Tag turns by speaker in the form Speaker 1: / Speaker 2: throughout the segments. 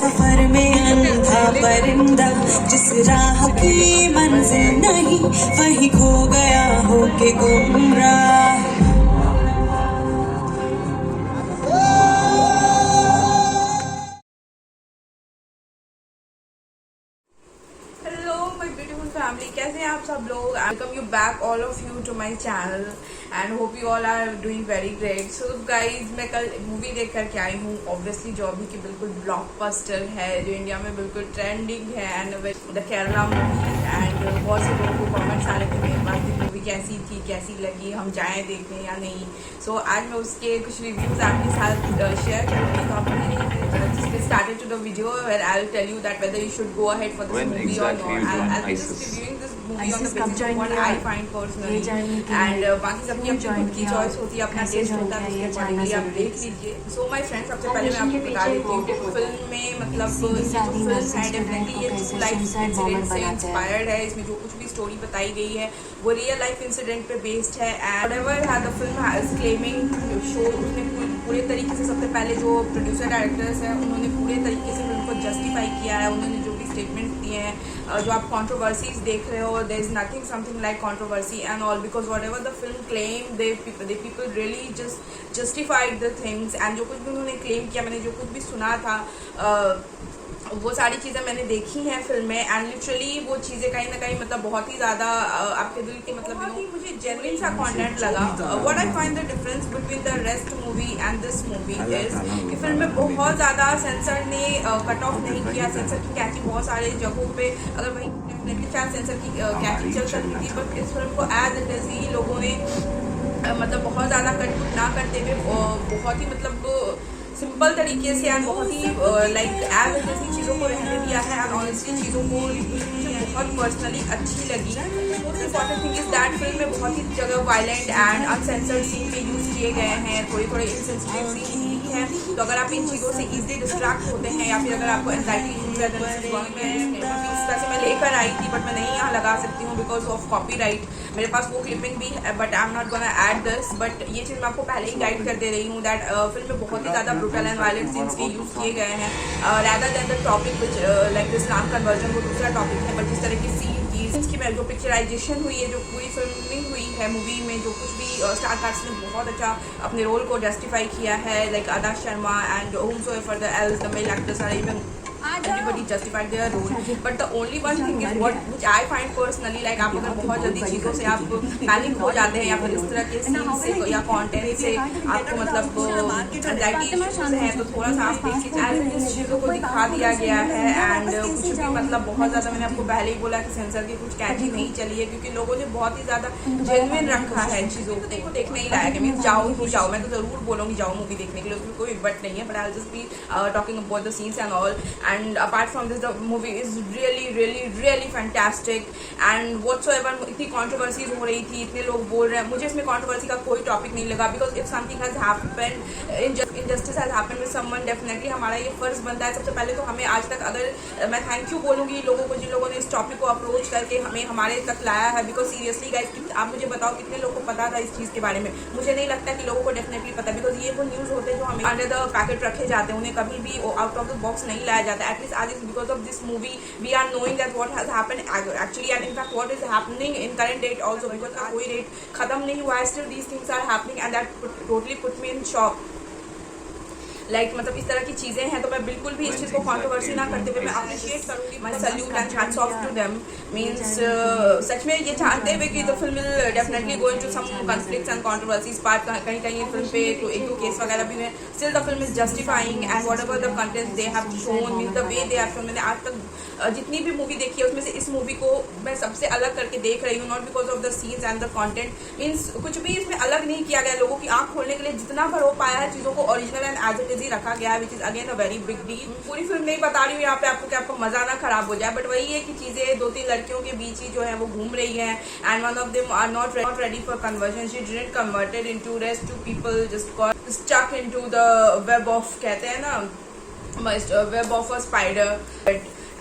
Speaker 1: सफर में अंधा परिंदा, जिस राह की मंजिल नहीं वही खो गया हो के गुमराह।
Speaker 2: फैमिली, कैसे हैं आप सब लोग। Welcome you back all of you to my channel and hope you all are doing very great. So guys, मैं कल मूवी देख कर के आई हूँ, ऑब्वियसली जो अभी की बिल्कुल ब्लॉकबस्टर है, जो इंडिया में बिल्कुल ट्रेंडिंग है, and the Kerala movie. And बहुत से लोगों को कमेंट्स आ रहे थे मेरे पास की मूवी कैसी थी, कैसी लगी, हम जाएँ देखने या नहीं। सो आज मैं उसके कुछ रिव्यूज आपके साथ शेयर करूँगी। तो आपने started to the video where I'll tell you that whether you should go ahead for this movie or not. I'll be just reviewing this movie on the basis of what I find personally, and बाकी सबकी अपनी खुद की choice होती है, अपना test होता है, उसके अकॉर्डिंगली आप देख लीजिए। सो माय फ्रेंड्स, सबसे पहले मैं आपको बता देती हूँ कि फिल्म में मतलब जो फिल्म है डेफिनेटली ये लाइफ इंसिडेंट से इंस्पायर्ड है। इसमें जो कुछ भी स्टोरी बताई गई है वो रियल लाइफ इंसिडेंट पे बेस्ड है। And whatever the film has claiming show, उसने पूरे तरीके से सबसे पहले जो प्रोड्यूसर डायरेक्टर्स हैं उन्होंने पूरे तरीके से फिल्म को जस्टिफाई किया है। उन्होंने जो भी स्टेटमेंट्स दिए हैं, जो आप कंट्रोवर्सीज देख रहे हो, there is nothing something like controversy and all, because whatever the film claim they people really just justified the things. And जो कुछ भी उन्होंने क्लेम किया, मैंने जो कुछ भी सुना था, वो सारी चीज़ें मैंने देखी हैं फिल्म में। एंड लिटरली वो चीज़ें कहीं ना कहीं मतलब बहुत ही ज़्यादा आपके दिल के मतलब मुझे जेन्युइन सा कंटेंट लगा। What I find the difference between the rest movie and this movie is कि फिल्म में बहुत ज़्यादा सेंसर ने कट ऑफ नहीं किया। सेंसर की कैचिंग बहुत सारे जगहों पे, अगर वहीं डेफिनेटली शायद सेंसर की कैचिंग चल सकती थी, बट इस फिल्म को एज इट इज ही लोगों ने मतलब बहुत ज़्यादा कट ना करते हुए बहुत ही मतलब सिंपल तरीके से एंड बहुत ही लाइक एज इट इज ही चीज़ों को रहने दिया है। एंड ऑनेस्टली चीज़ों को मुझे बहुत पर्सनली अच्छी लगी। Most important thing is that film में बहुत ही जगह वायलेंट एंड अनसेंसर्ड सीन के यूज़ किए गए हैं, थोड़े इनसेंसिटिव सीन ही हैं। तो अगर आप इन चीज़ों से इजीली डिस्ट्रैक्ट होते हैं या फिर अगर आपको एंजाइटी वैसे मैं लेकर आई थी, बट मैं नहीं यहाँ लगा सकती हूँ बिकॉज ऑफ कॉपीराइट। मेरे पास वो क्लिपिंग भी है, but I am not gonna add this. But ये चीज़ मैं आपको पहले ही गाइड कर दे रही हूँ दैट फिल्म में बहुत ही ज़्यादा ब्रूटल एंड वायलेंट सीन्स के यूज़ किए गए हैं। Rather than the topic which like Islam conversion, वो दूसरा टॉपिक है, बट जिस तरह की सीन की जो पिक्चराइजेशन हुई है, जो पूरी फिल्मिंग हुई है मूवी में, जो कुछ भी स्टार कास्ट ने बहुत अच्छा अपने रोल को जस्टिफाई किया है, लाइक आदा Sharma and whomsoever the else the male actors are even everybody justified their role. But the only one thing is what which I find personally, like आप अगर बहुत जल्दी चीज़ों से आप पैनिक हो जाते हैं या फिर इस तरह के सीन से या कंटेंट से आपको मतलब एंजाइटी इश्यूज हैं, तो थोड़ा सा आप देखिए इस चीज़ों को दिखा दिया गया है। एंड कुछ भी मतलब बहुत ज़्यादा, मैंने आपको पहले ही बोला कि सेंसर की कुछ कैचिंग नहीं चली है, क्योंकि लोगों ने बहुत ही ज़्यादा जेन्युइन रखा है चीज़ों को देखने ही लायक है। मीन जाओ ही जाओ, मैं तो ज़रूर बोलूँगी जाओ मूवी देखने के लिए, उसमें कोई बट नहीं है। But I just be talking about the scenes and all. And apart from this, the movie is really fantastic. And whatsoever इतनी controversies हो रही थी, इतने लोग बोल रहे हैं, मुझे इसमें controversy का कोई टॉपिक नहीं लगा। because if something has happened, injustice has happened with someone, definitely हमारा ये फर्ज बनता है। सबसे पहले तो हमें आज तक, अगर मैं थैंक यू बोलूँगी लोगों को जिन लोगों ने इस टॉपिक को अप्रोच करके हमें हमारे तक लाया है। बिकॉज सीरियसली गाइस, आप मुझे बताओ कितने लोगों को पता था इस चीज़ के बारे में। मुझे नहीं लगता कि लोगों को डेफिनेटली पता, बिकॉज ये वो न्यूज़ होते हैं जो हमें अंडर द पैकेट रखे जाते हैं, उन्हें कभी भी आउट ऑफ द बॉक्स नहीं लाया जाता। एटलीस्ट आज because of this movie we are knowing that what has happened actually, and in fact what is happening in current date also, because कोई डेट खत्म नहीं हुआ है, still these things are happening and that totally put me in shock. Like मतलब इस तरह की चीज़ें हैं, तो मैं बिल्कुल भी इस चीज़ को कंट्रोवर्सी ना करते हुए मैं अप्रिशिएट करूँगी। My salute and hats off to them. Means सच में ये जानते हुए कि the film will definitely go into some conflicts and controversies part, कहीं कहीं फिल्म पे तो एक दो केस वगैरह भी हैं, still the film is justifying and whatever the content they have shown, means the way they have shown. मैंने आज तक जितनी भी मूवी देखी है उसमें से इस मूवी को मैं सबसे अलग करके देख रही हूँ, not because of the scenes and the content. Means कुछ भी इसमें अलग नहीं किया गया। लोगों की आंख खोलने के लिए जितना भर हो पाया है चीज़ों को original and as it is ही रखा गया है, which is again a very big deal. पूरी फिल्म नहीं बता रही हूँ यहाँ पे आपको कि आपको मजा ना खराब हो जाए, बट वही है कि चीजें दो तीन लड़कियों के बीच ही जो है वो घूम रही है। And one of them are not ready for conversion, she didn't converted into rest to people just got stuck into the web of, कहते हैं ना, web of a spider.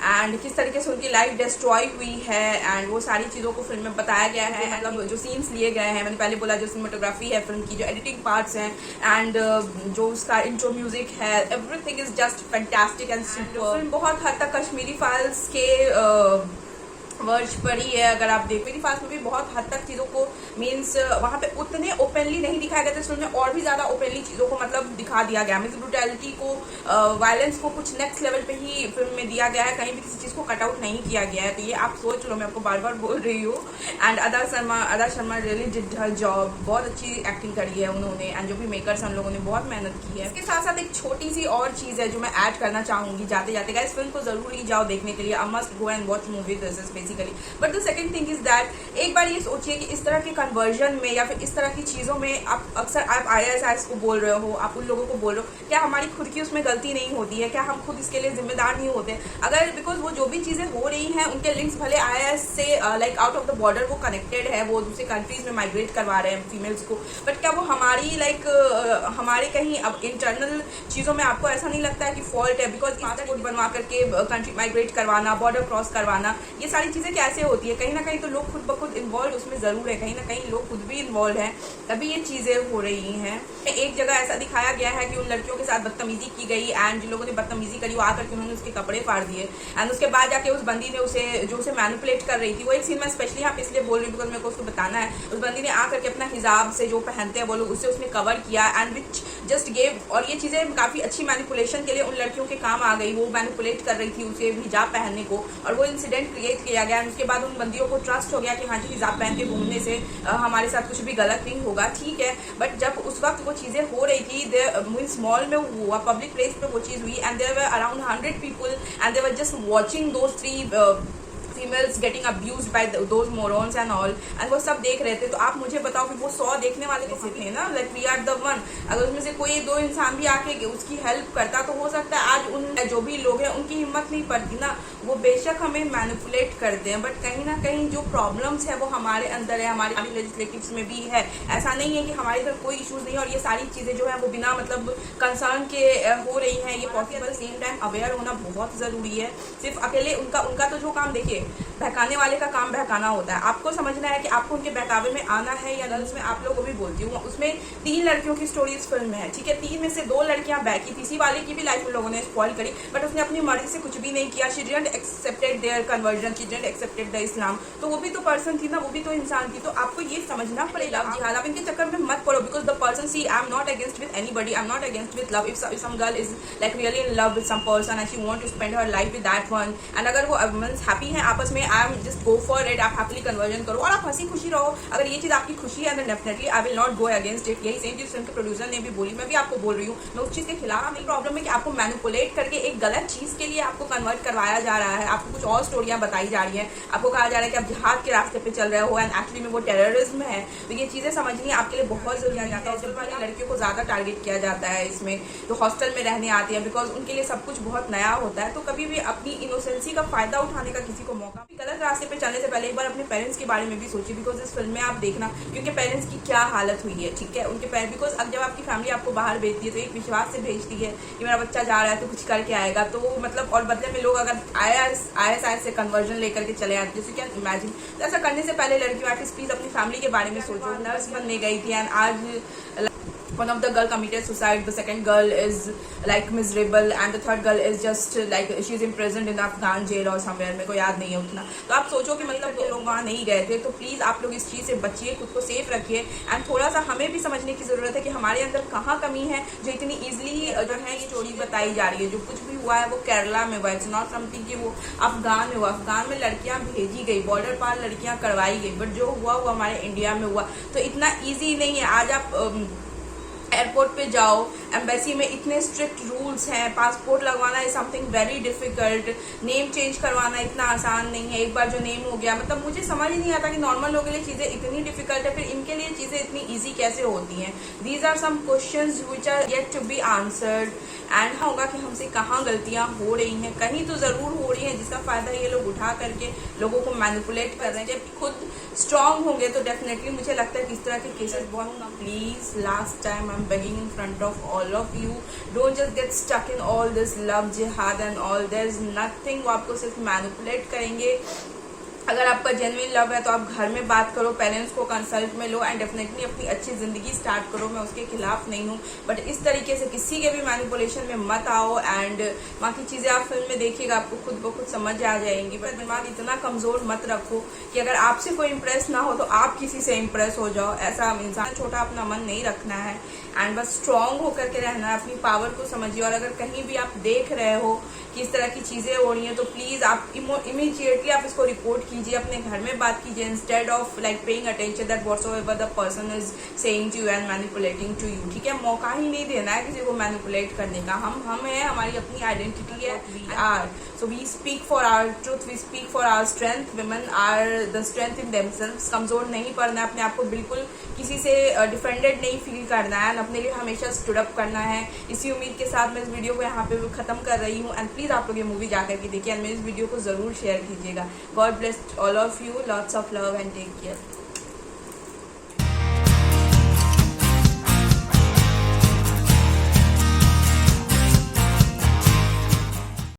Speaker 2: And किस तरीके से उनकी लाइफ डिस्ट्रॉय हुई है, एंड वो सारी चीज़ों को फिल्म में बताया गया है। मतलब जो सीन्स लिए गए हैं, मैंने पहले बोला, जो सिनेमेटोग्राफी है फिल्म की, जो एडिटिंग पार्ट्स हैं, एंड जो उसका इंट्रो म्यूजिक है, everything is just fantastic and super. Film बहुत हद तक कश्मीरी फाइल्स के वर्ज पर ही है। अगर आप देख, मेरी फास्ट में भी बहुत हद तक चीज़ों को मीन्स वहाँ पे उतने ओपनली नहीं दिखाया गया था, फिल्म में और भी ज़्यादा ओपनली चीज़ों को मतलब दिखा दिया गया। मीन्स ब्रूटैलिटी को, वायलेंस को कुछ नेक्स्ट लेवल पे ही फिल्म में दिया गया है, कहीं भी किसी चीज़ को कट आउट नहीं किया गया है। तो ये आप सोच लो, मैं आपको बार बार बोल रही हूँ। एंड अदा Sharma really did her job, बहुत अच्छी एक्टिंग करी है उन्होंने, एंड जो भी मेकर्स हम लोगों ने बहुत मेहनत की है। इसके साथ साथ एक छोटी सी और चीज़ है जो मैं ऐड करना चाहूँगी जाते जाते। इस फिल्म को जरूर ही जाओ देखने के लिए, I must go and watch movie this is basically. But the second thing is that, एक बार ये सोचिए कि इस तरह के कन्वर्जन में या फिर इस तरह की चीज़ों में आप अक्सर आप IAS को बोल रहे हो, आप उन लोगों को बोल रहे हो, क्या हमारी खुद की उसमें गलती नहीं होती है? क्या हम खुद इसके लिए जिम्मेदार नहीं होते? अगर बिकॉज वो जो भी चीज़ें हो रही हैं उनके लिंक्स भले IAS से like out of the border वो कनेक्टेड है, वो दूसरे कंट्रीज में माइग्रेट करवा रहे हैं फीमेल्स को, बट क्या वो हमारी लाइक हमारे कहीं अब इंटरनल चीज़ों में आपको ऐसा नहीं लगता है कि फॉल्ट है? बिकॉज पासपोर्ट बनवा करके कंट्री माइग्रेट करवाना, बॉर्डर क्रॉस करवाना, ये सारी चीज़ें कैसे होती है? कहीं ना कहीं तो लोग खुद ब खुद इन्वॉल्व उसमें ज़रूर है, कहीं ना कहीं लोग खुद भी इन्वॉल्व हैं, तभी ये चीज़ें हो रही हैं। एक जगह ऐसा दिखाया गया है कि उन लड़कियों के साथ बदतमीजी की गई, एंड जिन लोगों ने बदतमीजी करी वो आकर के उन्होंने उसके कपड़े फाड़ दिए, एंड उसके बाद जाके उस बंदी ने उसे मैनिपुलेट कर रही थी, वो एक सीन मैं स्पेशली यहाँ पे इसलिए बोल रही हूँ बिकॉज मेरे को उसको बताना है। उस बंदी ने आकर के अपना हिजाब से जो पहनते हैं वो लोग, उससे उसने कवर किया, एंड विच जस्ट गेव, और ये चीज़ें काफ़ी अच्छी मैनिपुलेशन के लिए उन लड़कियों के काम आ गई। वो मैनिपुलेट कर रही थी उसे हिजाब पहनने को, और वो इंसिडेंट क्रिएट किया गया, एंड उसके बाद उन बंदियों को ट्रस्ट हो गया कि हाँ जी, हिजाब पहन के घूमने से हमारे साथ कुछ भी गलत नहीं होगा, ठीक है। बट जब उस वक्त वो चीज़ें हो रही थी, मीन्स मॉल में हुआ, पब्लिक प्लेस पे वो चीज़ हुई, and there were around 100 people and they were just watching those 3 females getting abused by those morons and all, and वो सब देख रहे थे। तो आप मुझे बताओ कि वो 100 देखने वाले कैसे थे ना, like we are the one. अगर उसमें से कोई 2 इंसान भी आके उसकी हेल्प करता तो हो सकता है आज उन जो भी लोग हैं उनकी हिम्मत नहीं पड़ती ना। वो बेशक हमें मैनिपुलेट करते हैं, बट कहीं ना कहीं जो प्रॉब्लम्स है वो हमारे अंदर है, हमारे लेजिस्लेटिव्स में भी है। ऐसा नहीं है कि हमारे इधर कोई इशूज़ नहीं है और ये सारी चीज़ें जो है वो बिना मतलब कंसर्न के हो रही हैं, ये पॉसिबल। सेम टाइम अवेयर होना बहुत ज़रूरी है। सिर्फ अकेले उनका तो जो काम, देखिए, बहकाने वाले का काम बहकाना होता है। आपको समझना है कि आपको उनके बहकावे में आना है या नहीं। उसमें आप लोगों को भी बोलती हूँ, उसमें 3 लड़कियों की स्टोरी इस फिल्म में है, ठीक है। 3 में से 2 लड़कियां बहकी, तीसरी वाले की भी लाइफ उन लोगों ने स्पॉइल करी, बट उसने अपनी मर्जी से कुछ भी नहीं किया। She didn't accepted their conversion, she didn't accepted the Islam. तो वो भी तो पर्सन थी ना, वो भी तो इंसान थी। तो आपको ये समझना पड़ेगा। जिहाद आप इनके चक्कर में मत पड़ो, because the person, see, I am not against with anybody, I am not against with love. If some girl is like really in love with some person and she want to spend her life with that one, and अगर वो happy है आपस में, आई एम जस्ट गो फॉर इट। आप हैप्पीली कन्वर्जन करो और आप हंसी खुशी रहो। अगर ये चीज़ आपकी खुशी है, then definitely I will not go against it. यही सेम चीज़ फिल्म के प्रोड्यूसर ने भी बोली, मैं भी आपको बोल रही हूँ, मैं उस चीज़ के खिलाफ नहीं। प्रॉब्लम है कि आपको मैनिपुलेट करके एक गलत चीज़ के लिए आपको कन्वर्ट करवाया जा रहा है, आपको कुछ और स्टोरियाँ बताई जा रही हैं, आपको कहा जा रहा है कि आप जिहाद के रास्ते पे चल रहे हो, एंड एक्चुअली में वो टेररिज्म है। तो ये चीज़ें समझनी आपके लिए बहुत जरूरी आ जाता है। हॉस्टल वाली लड़कियों को ज़्यादा टारगेट किया जाता है इसमें, तो हॉस्टल में रहने आती है, बिकॉज उनके लिए सब कुछ बहुत नया होता है। तो कभी भी अपनी इनोसेंसी का फायदा उठाने का किसी को मौका, गलत रास्ते पे चलने से पहले एक बार अपने पेरेंट्स के बारे में भी सोचिए, बिकॉज इस फिल्म में आप देखना क्योंकि पेरेंट्स की क्या हालत हुई है, ठीक है। उनके पेरेंट्स, बिकॉज अब जब आपकी फैमिली आपको बाहर भेजती है तो एक विश्वास से भेजती है कि मेरा बच्चा जा रहा है तो कुछ करके आएगा, तो मतलब, और बदले में लोग अगर IAS से कन्वर्जन लेकर के चले आते, जैसे क्या इमेजिन। तो ऐसा करने से पहले लड़कियों एटलीस्ट प्लीज अपनी फैमिली के बारे में सोचो। नर्स बनने गई थी एंड आज one of the girl committed suicide, the second girl is like miserable, and the third girl is just like she's imprisoned in the Afghan jail or somewhere, मेरे को याद नहीं है उतना। तो आप सोचो कि मतलब ये लोग वहाँ नहीं गए थे। तो प्लीज़ आप लोग इस चीज़ से बचिए, खुद को सेफ रखिए, एंड थोड़ा सा हमें भी समझने की ज़रूरत है कि हमारे अंदर कहाँ कमी है जो इतनी ईजिली जो है ये स्टोरी बताई जा रही है। जो कुछ भी हुआ है वो केरला में हुआ, इट्स नॉट समथिंग कि वो अफगान में हुआ। अफगान में लड़कियाँ भेजी गई, बॉर्डर पार लड़कियाँ करवाई गई, बट जो हुआ वो हमारे इंडिया में हुआ। तो इतना ईजी नहीं है। आज आप एयरपोर्ट पे जाओ, एम्बेसी में इतने स्ट्रिक्ट रूल्स हैं, पासपोर्ट लगवाना है something very difficult, name change करवाना इतना आसान नहीं है। एक बार जो नेम हो गया, मतलब मुझे समझ ही नहीं आता कि नॉर्मल लोगों के लिए चीज़ें इतनी डिफिकल्ट है, फिर इनके लिए चीज़ें इतनी ईजी कैसे होती हैं। These are some questions which are yet to be answered, and होगा कि हमसे कहाँ गलतियाँ हो रही हैं, कहीं तो ज़रूर हो रही हैं जिसका फ़ायदा ये लोग उठा करके लोगों को मैनिपुलेट कर रहे हैं। जब खुद स्ट्रांग होंगे तो डेफिनेटली मुझे लगता है कि इस तरह के केसेस बहुत होंगे। Please last time I'm begging in front of all of you, don't just get stuck in all this love jihad and all. There's nothing. वो आपको सिर्फ मैनिपुलेट करेंगे. अगर आपका जेन्युइन लव है तो आप घर में बात करो, पेरेंट्स को कंसल्ट में लो एंड डेफिनेटली अपनी अच्छी ज़िंदगी स्टार्ट करो. मैं उसके खिलाफ नहीं हूँ, बट इस तरीके से किसी के भी मैनिपुलेशन में मत आओ. एंड बाकी चीज़ें आप फिल्म में देखिएगा, आपको खुद ब खुद समझ आ जाएंगी. पर दिमाग इतना कमज़ोर मत रखो कि अगर आपसे कोई इम्प्रेस ना हो तो आप किसी से इम्प्रेस हो जाओ. ऐसा इंसान छोटा अपना मन नहीं रखना है एंड बस स्ट्रॉन्ग होकर के रहना है. अपनी पावर को समझिए. और अगर कहीं भी आप देख रहे हो कि इस तरह की चीज़ें हो रही हैं तो प्लीज़ आप इमीडिएटली आप इसको रिपोर्ट कीजिए, अपने घर में बात कीजिए, instead of like paying attention that whatsoever the person is saying to you and manipulating to you. ठीक है, मौका ही नहीं देना है किसी को मैनिपुलेट करने का. हम हैं, हमारी अपनी आइडेंटिटी है. We are, so we speak for our truth, we speak for our strength. Women are the strength in themselves. कमजोर नहीं पड़ना है, अपने आप को बिल्कुल किसी से डिफेंडेड नहीं फील करना है, अपने लिए हमेशा स्टूड अप करना है. इसी उम्मीद के साथ मैं इस वीडियो को यहाँ पे खत्म कर रही हूँ. एंड प्लीज आप लोग ये मूवी जाकर के देखिए एंड मेरे इस वीडियो को जरूर शेयर कीजिएगा. God bless all of you, lots of love and take care.